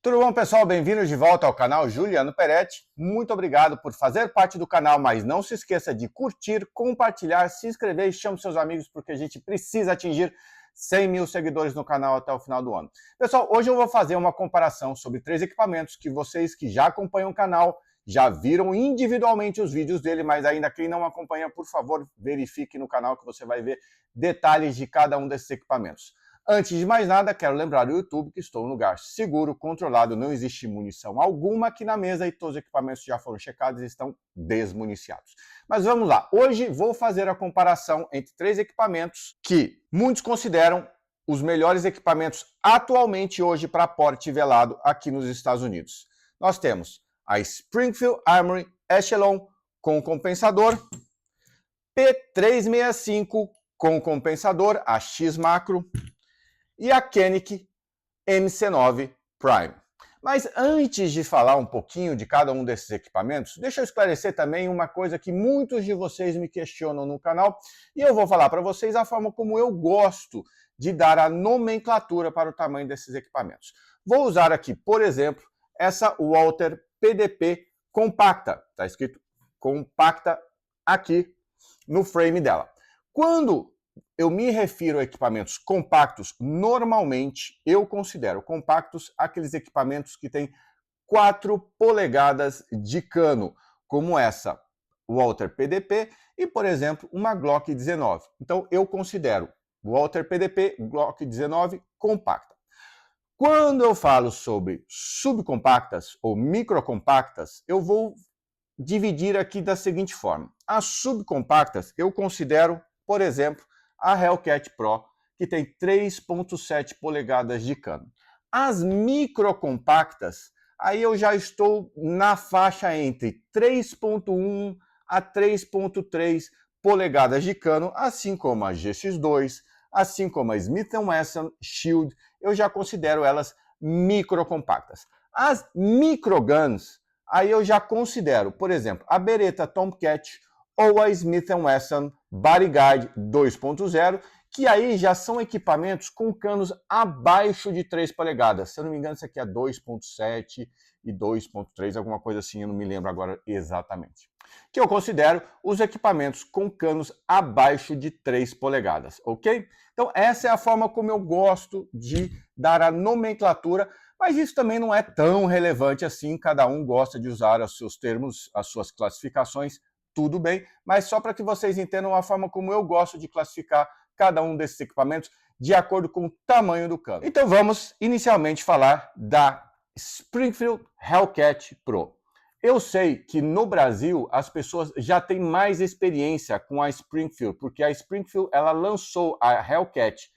Tudo bom, pessoal? Bem-vindos de volta ao canal Juliano Peretti. Muito obrigado por fazer parte do canal, mas não se esqueça de curtir, compartilhar, se inscrever e chame seus amigos, porque a gente precisa atingir 100 mil seguidores no canal até o final do ano. Pessoal, hoje eu vou fazer uma comparação sobre 3 equipamentos que vocês que já acompanham o canal já viram individualmente os vídeos dele, mas ainda quem não acompanha, por favor, verifique no canal que você vai ver detalhes de cada um desses equipamentos. Antes de mais nada, quero lembrar o YouTube que estou em um lugar seguro, controlado, não existe munição alguma aqui na mesa e todos os equipamentos já foram checados e estão desmuniciados. Mas vamos lá, hoje vou fazer a comparação entre 3 equipamentos que muitos consideram os melhores equipamentos atualmente hoje para porte velado aqui nos Estados Unidos. Nós temos a Springfield Armory Echelon com compensador, P365 com compensador, a X Macro, e a Koenig MC9 Prime. Mas antes de falar um pouquinho de cada um desses equipamentos, deixa eu esclarecer também uma coisa que muitos de vocês me questionam no canal, e eu vou falar para vocês a forma como eu gosto de dar a nomenclatura para o tamanho desses equipamentos. Vou usar aqui, por exemplo, essa Walther PDP compacta, está escrito compacta aqui no frame dela. Quando eu me refiro a equipamentos compactos, normalmente eu considero compactos aqueles equipamentos que têm 4 polegadas de cano, como essa Walther PDP e, por exemplo, uma Glock 19. Então, eu considero Walther PDP, Glock 19 compacta. Quando eu falo sobre subcompactas ou microcompactas, eu vou dividir aqui da seguinte forma. As subcompactas eu considero, por exemplo, a Hellcat Pro, que tem 3,7 polegadas de cano. As microcompactas, aí eu já estou na faixa entre 3,1 a 3,3 polegadas de cano, assim como a GX2, assim como a Smith & Wesson Shield, eu já considero elas microcompactas. As microguns, aí eu já considero, por exemplo, a Beretta Tomcat ou a Smith & Wesson Bodyguard 2.0, que aí já são equipamentos com canos abaixo de 3 polegadas. Se eu não me engano, isso aqui é 2.7 e 2.3, alguma coisa assim, eu não me lembro agora exatamente. Que eu considero os equipamentos com canos abaixo de 3 polegadas, ok? Então essa é a forma como eu gosto de dar a nomenclatura, mas isso também não é tão relevante assim, cada um gosta de usar os seus termos, as suas classificações, tudo bem, mas só para que vocês entendam a forma como eu gosto de classificar cada um desses equipamentos de acordo com o tamanho do cano. Então vamos inicialmente falar da Springfield Hellcat Pro. Eu sei que no Brasil as pessoas já têm mais experiência com a Springfield, porque a Springfield ela lançou a Hellcat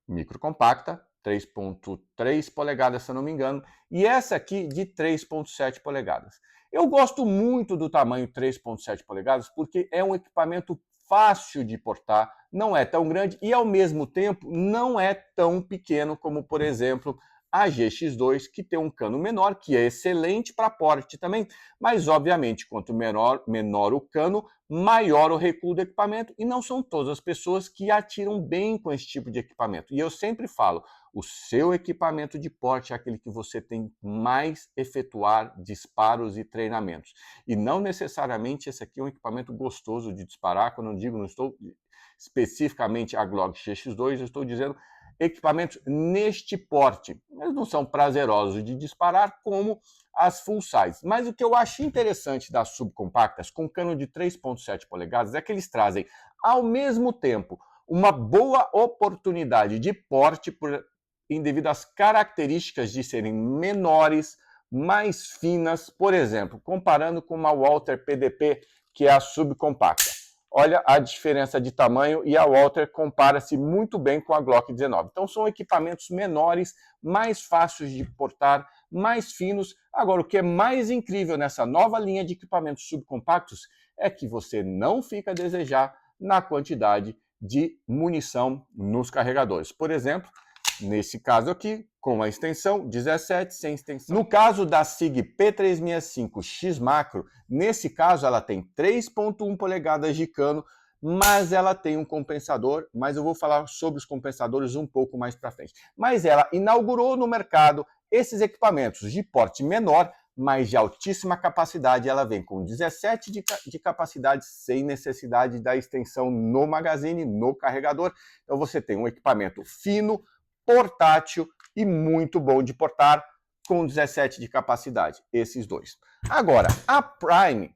microcompacta, 3,3 polegadas, se eu não me engano, e essa aqui de 3,7 polegadas. Eu gosto muito do tamanho 3,7 polegadas porque é um equipamento fácil de portar, não é tão grande e, ao mesmo tempo, não é tão pequeno como, por exemplo, a GX2, que tem um cano menor, que é excelente para porte também, mas, obviamente, quanto menor o cano, maior o recuo do equipamento, e não são todas as pessoas que atiram bem com esse tipo de equipamento. E eu sempre falo, o seu equipamento de porte é aquele que você tem mais efetuar disparos e treinamentos. E não necessariamente esse aqui é um equipamento gostoso de disparar, quando eu digo, não estou especificamente a Glock GX2, eu estou dizendo equipamentos neste porte. Eles não são prazerosos de disparar como as full size. Mas o que eu acho interessante das subcompactas com cano de 3,7 polegadas é que eles trazem, ao mesmo tempo, uma boa oportunidade de porte devido às características de serem menores, mais finas, por exemplo, comparando com uma Walther PDP, que é a subcompacta. Olha a diferença de tamanho e a Walther compara-se muito bem com a Glock 19. Então são equipamentos menores, mais fáceis de portar, mais finos. Agora, o que é mais incrível nessa nova linha de equipamentos subcompactos é que você não fica a desejar na quantidade de munição nos carregadores. Por exemplo, nesse caso aqui, com a extensão 17, sem extensão. No caso da SIG P365 X Macro, nesse caso ela tem 3,1 polegadas de cano, mas ela tem um compensador, mas eu vou falar sobre os compensadores um pouco mais para frente. Mas ela inaugurou no mercado esses equipamentos de porte menor, mas de altíssima capacidade. Ela vem com 17 de capacidade, sem necessidade da extensão no magazine, no carregador. Então você tem um equipamento fino, portátil e muito bom de portar, com 17 de capacidade, esses dois. Agora, a Prime,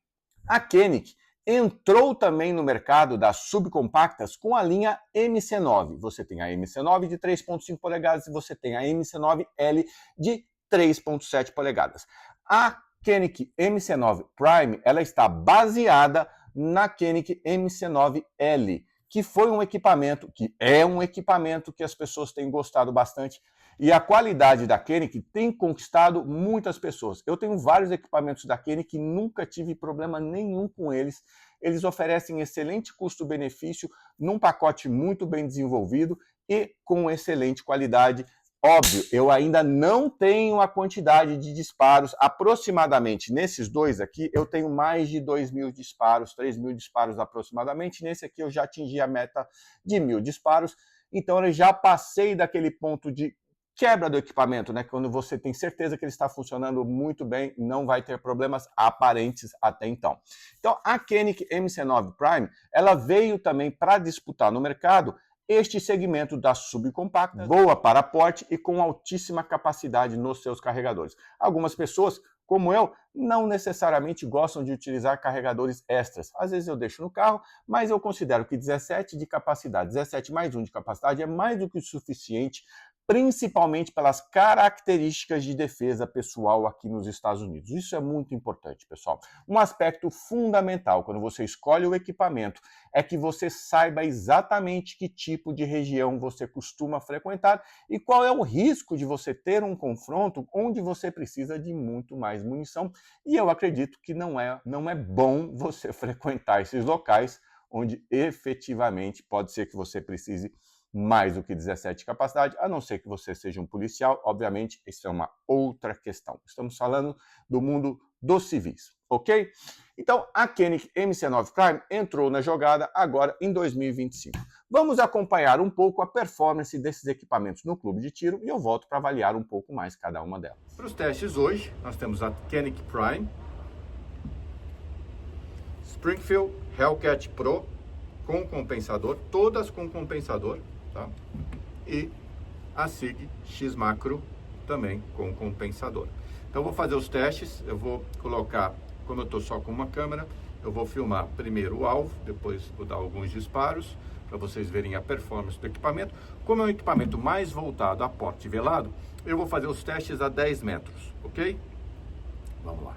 a Koenig, entrou também no mercado das subcompactas com a linha MC9. Você tem a MC9 de 3,5 polegadas e você tem a MC9L de 3,7 polegadas. A Koenig MC9 Prime, ela está baseada na Koenig MC9L, que foi um equipamento, que é um equipamento que as pessoas têm gostado bastante. E a qualidade da Koenig tem conquistado muitas pessoas. Eu tenho vários equipamentos da Koenig e nunca tive problema nenhum com eles. Eles oferecem excelente custo-benefício num pacote muito bem desenvolvido e com excelente qualidade. Óbvio, eu ainda não tenho a quantidade de disparos. Aproximadamente, nesses dois aqui, eu tenho mais de 2.000 disparos, 3.000 disparos aproximadamente. Nesse aqui eu já atingi a meta de 1.000 disparos. Então eu já passei daquele ponto de quebra do equipamento, né? Quando você tem certeza que ele está funcionando muito bem, não vai ter problemas aparentes até então. Então, a Koenig MC9 Prime, ela veio também para disputar no mercado este segmento da subcompacta, boa para porte e com altíssima capacidade nos seus carregadores. Algumas pessoas, como eu, não necessariamente gostam de utilizar carregadores extras. Às vezes eu deixo no carro, mas eu considero que 17 de capacidade, 17 mais 1 de capacidade é mais do que o suficiente, principalmente pelas características de defesa pessoal aqui nos Estados Unidos. Isso é muito importante, pessoal. Um aspecto fundamental quando você escolhe o equipamento é que você saiba exatamente que tipo de região você costuma frequentar e qual é o risco de você ter um confronto onde você precisa de muito mais munição. E eu acredito que não é bom você frequentar esses locais onde efetivamente pode ser que você precise mais do que 17 de capacidade, a não ser que você seja um policial. Obviamente, isso é uma outra questão. Estamos falando do mundo dos civis, ok? Então, a Koenig MC9 Prime entrou na jogada agora em 2025. Vamos acompanhar um pouco a performance desses equipamentos no clube de tiro e eu volto para avaliar um pouco mais cada uma delas. Para os testes hoje, nós temos a Koenig Prime, Springfield Hellcat Pro com compensador, todas com compensador, tá? E a SIG X Macro também com compensador. Então eu vou fazer os testes, eu vou colocar, como eu estou só com uma câmera, eu vou filmar primeiro o alvo, depois vou dar alguns disparos para vocês verem a performance do equipamento. Como é um equipamento mais voltado a porte velado, eu vou fazer os testes a 10 metros, ok? Vamos lá.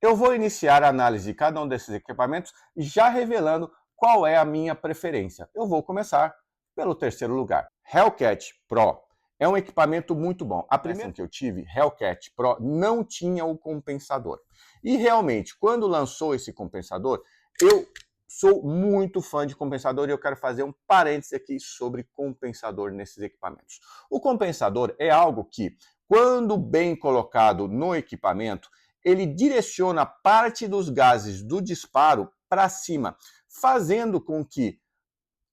Eu vou iniciar a análise de cada um desses equipamentos já revelando qual é a minha preferência. Eu vou começar pelo terceiro lugar. Hellcat Pro é um equipamento muito bom. A primeira que eu tive, Hellcat Pro, não tinha o compensador. E realmente, quando lançou esse compensador, eu sou muito fã de compensador e eu quero fazer um parênteses aqui sobre compensador nesses equipamentos. O compensador é algo que, quando bem colocado no equipamento, ele direciona parte dos gases do disparo para cima, fazendo com que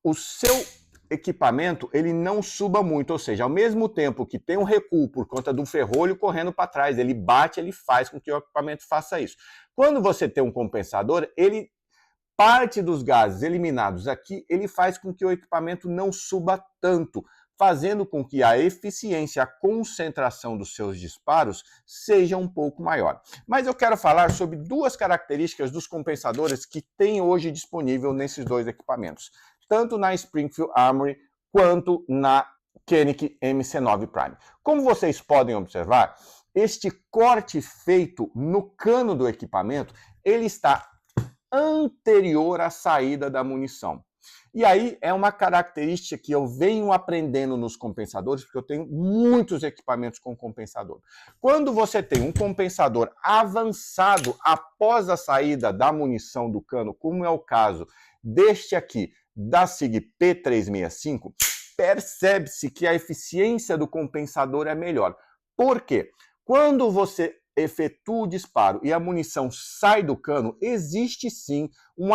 o seu equipamento ele não suba muito, ou seja, ao mesmo tempo que tem um recuo por conta do ferrolho correndo para trás, ele bate, ele faz com que o equipamento faça isso. Quando você tem um compensador, ele parte dos gases eliminados aqui, ele faz com que o equipamento não suba tanto, fazendo com que a eficiência, a concentração dos seus disparos seja um pouco maior. Mas eu quero falar sobre duas características dos compensadores que tem hoje disponível nesses dois equipamentos, tanto na Springfield Armory quanto na Koenig MC9 Prime. Como vocês podem observar, este corte feito no cano do equipamento, ele está anterior à saída da munição. E aí é uma característica que eu venho aprendendo nos compensadores, porque eu tenho muitos equipamentos com compensador. Quando você tem um compensador avançado após a saída da munição do cano, como é o caso deste aqui, da SIG P365, percebe-se que a eficiência do compensador é melhor. Por quê? Quando você efetua o disparo e a munição sai do cano, existe sim um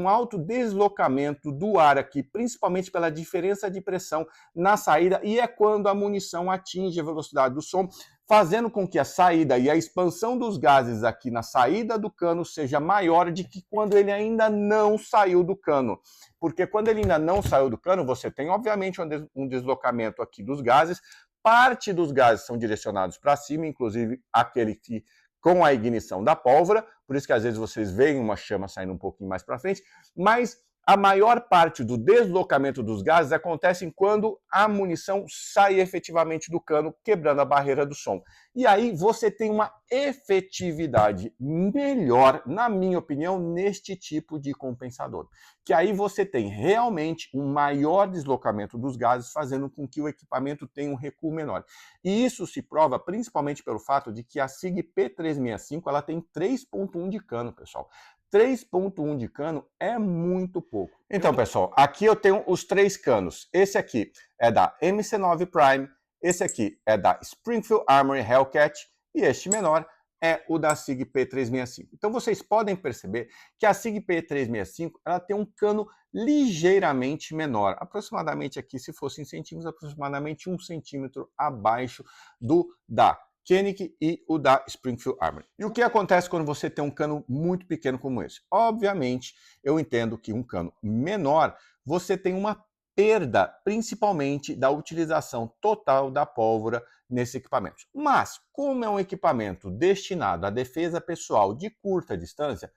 alto deslocamento do ar aqui, principalmente pela diferença de pressão na saída, e é quando a munição atinge a velocidade do som, fazendo com que a saída e a expansão dos gases aqui na saída do cano seja maior do que quando ele ainda não saiu do cano. Porque quando ele ainda não saiu do cano, você tem, obviamente, um deslocamento aqui dos gases. Parte dos gases são direcionados para cima, inclusive aquele que com a ignição da pólvora, por isso que às vezes vocês veem uma chama saindo um pouquinho mais para frente, mas a maior parte do deslocamento dos gases acontece quando a munição sai efetivamente do cano, quebrando a barreira do som. E aí você tem uma efetividade melhor, na minha opinião, neste tipo de compensador. Que aí você tem realmente um maior deslocamento dos gases, fazendo com que o equipamento tenha um recuo menor. E isso se prova principalmente pelo fato de que a SIG P365 ela tem 3.1 de cano, pessoal. 3.1 de cano é muito pouco. Então, pessoal, aqui eu tenho os três canos. Esse aqui é da MC9 Prime, esse aqui é da Springfield Armory Hellcat e este menor é o da SIG P365. Então, vocês podem perceber que a SIG P365 ela tem um cano ligeiramente menor, aproximadamente aqui, se fosse em centímetros, aproximadamente 1 centímetro abaixo do da Koenig e o da Springfield Armory. E o que acontece quando você tem um cano muito pequeno como esse? Obviamente, eu entendo que um cano menor, você tem uma perda, principalmente da utilização total da pólvora nesse equipamento. Mas, como é um equipamento destinado à defesa pessoal de curta distância,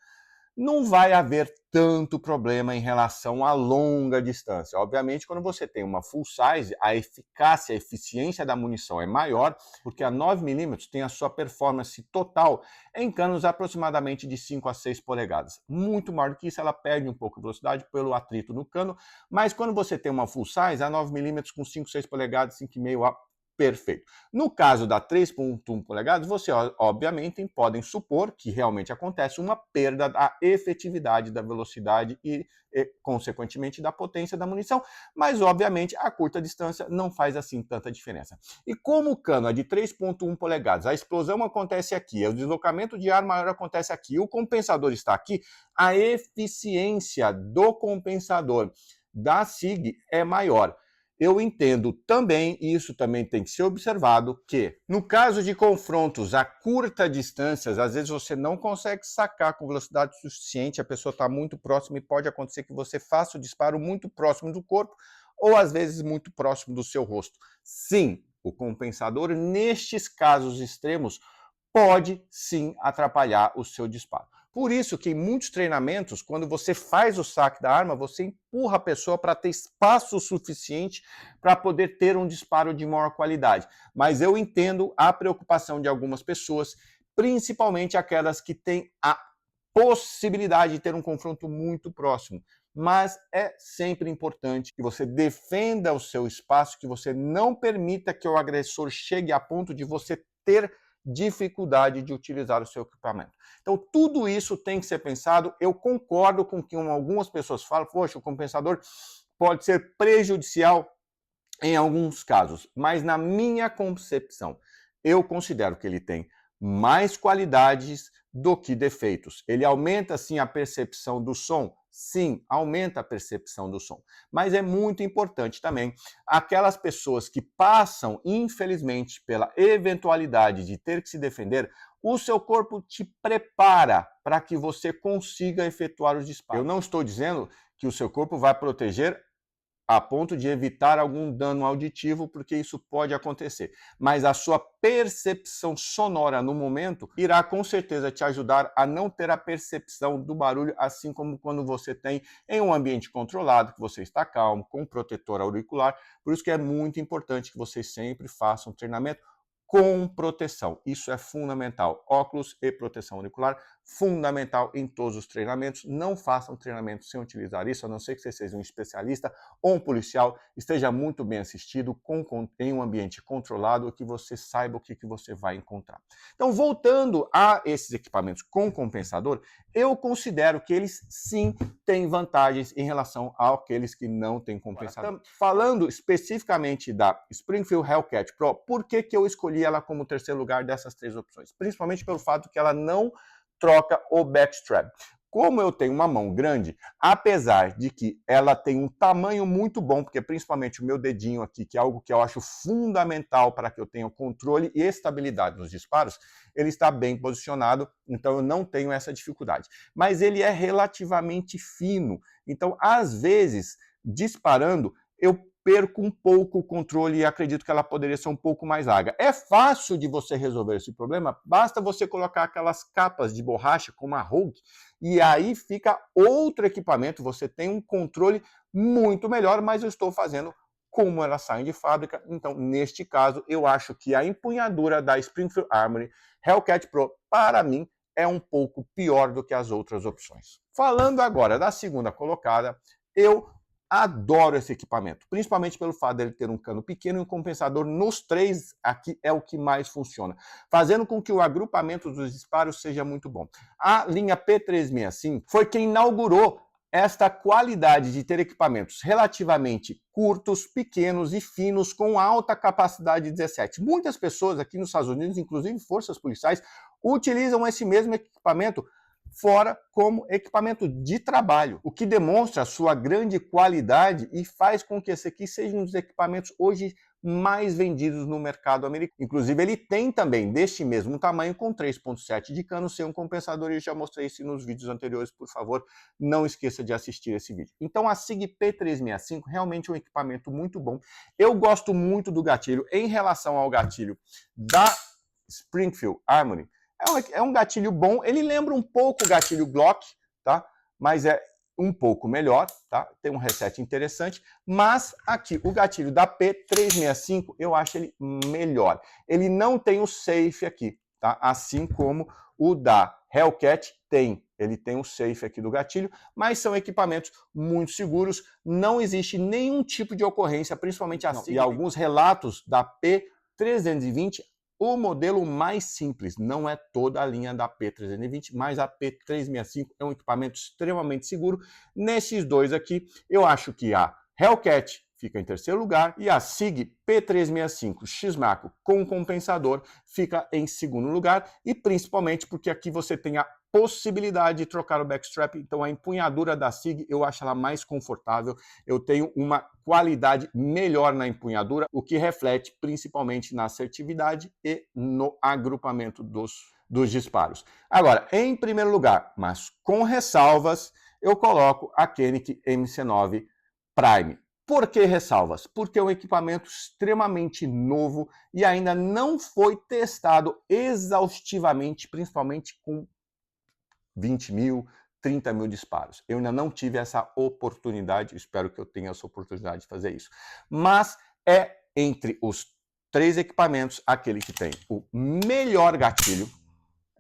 não vai haver tanto problema em relação a longa distância. Obviamente, quando você tem uma full size, a eficácia, a eficiência da munição é maior, porque a 9mm tem a sua performance total em canos aproximadamente de 5 a 6 polegadas. Muito maior do que isso, ela perde um pouco de velocidade pelo atrito no cano, mas quando você tem uma full size, a 9mm com 5, 6 polegadas, 5,5 perfeito. No caso da 3.1 polegadas, você obviamente podem supor que realmente acontece uma perda da efetividade da velocidade e consequentemente da potência da munição, mas obviamente a curta distância não faz assim tanta diferença. E como o cano é de 3.1 polegadas, a explosão acontece aqui, o deslocamento de ar maior acontece aqui, o compensador está aqui, a eficiência do compensador da SIG é maior. Eu entendo também, e isso também tem que ser observado, que no caso de confrontos a curta distância, às vezes você não consegue sacar com velocidade suficiente, a pessoa está muito próxima e pode acontecer que você faça o disparo muito próximo do corpo ou às vezes muito próximo do seu rosto. Sim, o compensador nestes casos extremos pode sim atrapalhar o seu disparo. Por isso que em muitos treinamentos, quando você faz o saque da arma, você empurra a pessoa para ter espaço suficiente para poder ter um disparo de maior qualidade. Mas eu entendo a preocupação de algumas pessoas, principalmente aquelas que têm a possibilidade de ter um confronto muito próximo. Mas é sempre importante que você defenda o seu espaço, que você não permita que o agressor chegue a ponto de você ter dificuldade de utilizar o seu equipamento. Então, tudo isso tem que ser pensado. Eu concordo com o que algumas pessoas falam, poxa, o compensador pode ser prejudicial em alguns casos, mas na minha concepção, eu considero que ele tem mais qualidades do que defeitos. Ele aumenta, sim, a percepção do som? Sim, aumenta a percepção do som. Mas é muito importante também aquelas pessoas que passam, infelizmente, pela eventualidade de ter que se defender, o seu corpo te prepara para que você consiga efetuar os disparos. Eu não estou dizendo que o seu corpo vai proteger a ponto de evitar algum dano auditivo, porque isso pode acontecer. Mas a sua percepção sonora no momento irá com certeza te ajudar a não ter a percepção do barulho, assim como quando você tem em um ambiente controlado, que você está calmo, com protetor auricular. Por isso que é muito importante que vocês sempre façam treinamento com proteção. Isso é fundamental. Óculos e proteção auricular, fundamental em todos os treinamentos. Não façam treinamento sem utilizar isso, a não ser que você seja um especialista ou um policial, esteja muito bem assistido, em um ambiente controlado, que você saiba o que você vai encontrar. Então, voltando a esses equipamentos com compensador, eu considero que eles sim têm vantagens em relação àqueles que não têm compensador. Falando especificamente da Springfield Hellcat Pro, por que eu escolhi ela como terceiro lugar dessas três opções? Principalmente pelo fato que ela não troca o backstrap. Como eu tenho uma mão grande, apesar de que ela tem um tamanho muito bom, porque principalmente o meu dedinho aqui, que é algo que eu acho fundamental para que eu tenha controle e estabilidade nos disparos, ele está bem posicionado, então eu não tenho essa dificuldade. Mas ele é relativamente fino, então às vezes, disparando, eu perco um pouco o controle e acredito que ela poderia ser um pouco mais larga. É fácil de você resolver esse problema, basta você colocar aquelas capas de borracha como a Rogue, e aí fica outro equipamento, você tem um controle muito melhor, mas eu estou fazendo como elas saem de fábrica. Então, neste caso, eu acho que a empunhadura da Springfield Armory Hellcat Pro, para mim, é um pouco pior do que as outras opções. Falando agora da segunda colocada, eu adoro esse equipamento, principalmente pelo fato dele ter um cano pequeno e um compensador nos três aqui é o que mais funciona, fazendo com que o agrupamento dos disparos seja muito bom. A linha P365 foi quem inaugurou esta qualidade de ter equipamentos relativamente curtos, pequenos e finos com alta capacidade 17. Muitas pessoas aqui nos Estados Unidos, inclusive forças policiais, utilizam esse mesmo equipamento fora como equipamento de trabalho, o que demonstra a sua grande qualidade e faz com que esse aqui seja um dos equipamentos hoje mais vendidos no mercado americano. Inclusive, ele tem também deste mesmo tamanho com 3.7 de cano, sem um compensador, e já mostrei isso nos vídeos anteriores, por favor, não esqueça de assistir esse vídeo. Então, a SIG P365 realmente é um equipamento muito bom. Eu gosto muito do gatilho. Em relação ao gatilho da Springfield Armory, é um gatilho bom, ele lembra um pouco o gatilho Glock, tá? Mas é um pouco melhor, tá? Tem um reset interessante, mas aqui o gatilho da P365 eu acho ele melhor. Ele não tem o safe aqui, tá? Assim como o da Hellcat tem. Ele tem o safe aqui do gatilho, mas são equipamentos muito seguros, não existe nenhum tipo de ocorrência, principalmente assim. E alguns relatos da P320, o modelo mais simples, não é toda a linha da P320, mas a P365 é um equipamento extremamente seguro. Nesses dois aqui, eu acho que a Hellcat fica em terceiro lugar e a SIG P365 X-Macro com compensador fica em segundo lugar, e principalmente porque aqui você tem a possibilidade de trocar o backstrap, então a empunhadura da SIG eu acho ela mais confortável, eu tenho uma qualidade melhor na empunhadura, o que reflete principalmente na assertividade e no agrupamento dos disparos. Agora, em primeiro lugar, mas com ressalvas, eu coloco a Koenig MC9 Prime. Por que ressalvas? Porque é um equipamento extremamente novo e ainda não foi testado exaustivamente, principalmente com 20 mil, 30 mil disparos. Eu ainda não tive essa oportunidade, espero que eu tenha essa oportunidade de fazer isso. Mas é entre os três equipamentos aquele que tem o melhor gatilho,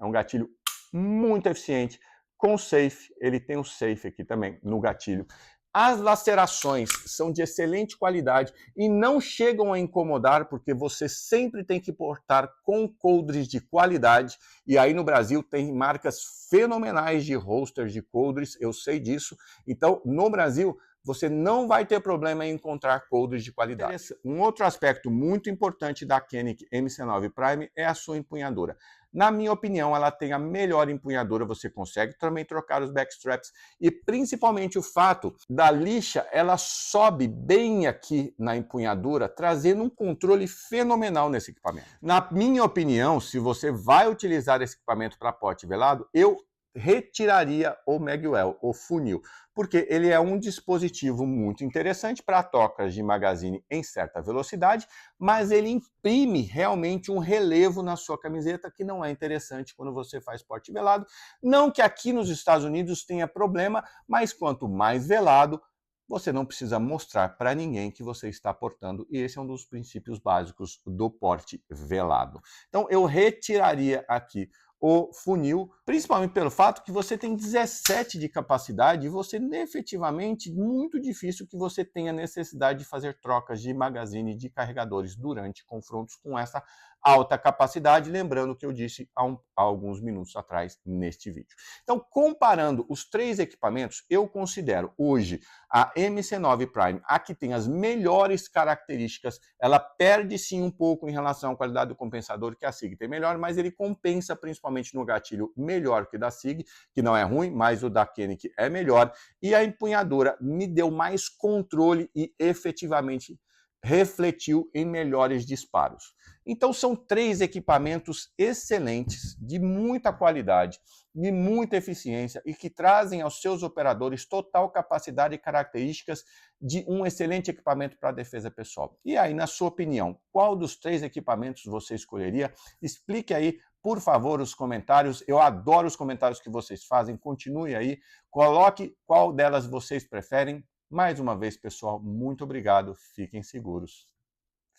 É um gatilho muito eficiente, com safe, ele tem o safe aqui também no gatilho. As lacerações são de excelente qualidade e não chegam a incomodar, porque você sempre tem que portar com coldres de qualidade. E aí no Brasil tem marcas fenomenais de holsters de coldres, eu sei disso. Então, no Brasil, você não vai ter problema em encontrar coldres de qualidade. Um outro aspecto muito importante da Koenig MC9 Prime é a sua empunhadura. Na minha opinião, ela tem a melhor empunhadura, você consegue também trocar os backstraps e principalmente o fato da lixa, ela sobe bem aqui na empunhadura, trazendo um controle fenomenal nesse equipamento. Na minha opinião, se você vai utilizar esse equipamento para pote velado, eu retiraria o Magwell, o funil, porque ele é um dispositivo muito interessante para trocas de magazine em certa velocidade, mas ele imprime realmente um relevo na sua camiseta que não é interessante quando você faz porte velado. Não que aqui nos Estados Unidos tenha problema, mas quanto mais velado, você não precisa mostrar para ninguém que você está portando, e esse é um dos princípios básicos do porte velado. Então eu retiraria aqui o funil, principalmente pelo fato que você tem 17 de capacidade e você efetivamente, muito difícil que você tenha necessidade de fazer trocas de magazine de carregadores durante confrontos com essa alta capacidade, lembrando que eu disse há alguns minutos atrás neste vídeo. Então, comparando os três equipamentos, eu considero hoje a MC9 Prime a que tem as melhores características. Ela perde sim um pouco em relação à qualidade do compensador que a SIG tem melhor, mas ele compensa principalmente no gatilho melhor que o da SIG, que não é ruim, mas o da Koenig é melhor. E a empunhadura me deu mais controle e efetivamente refletiu em melhores disparos. Então são três equipamentos excelentes, de muita qualidade, de muita eficiência e que trazem aos seus operadores total capacidade e características de um excelente equipamento para a defesa pessoal. E aí, na sua opinião, qual dos três equipamentos você escolheria? Explique aí, por favor, os comentários. Eu adoro os comentários que vocês fazem. Continue aí. Coloque qual delas vocês preferem. Mais uma vez, pessoal, muito obrigado. Fiquem seguros.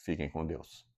Fiquem com Deus.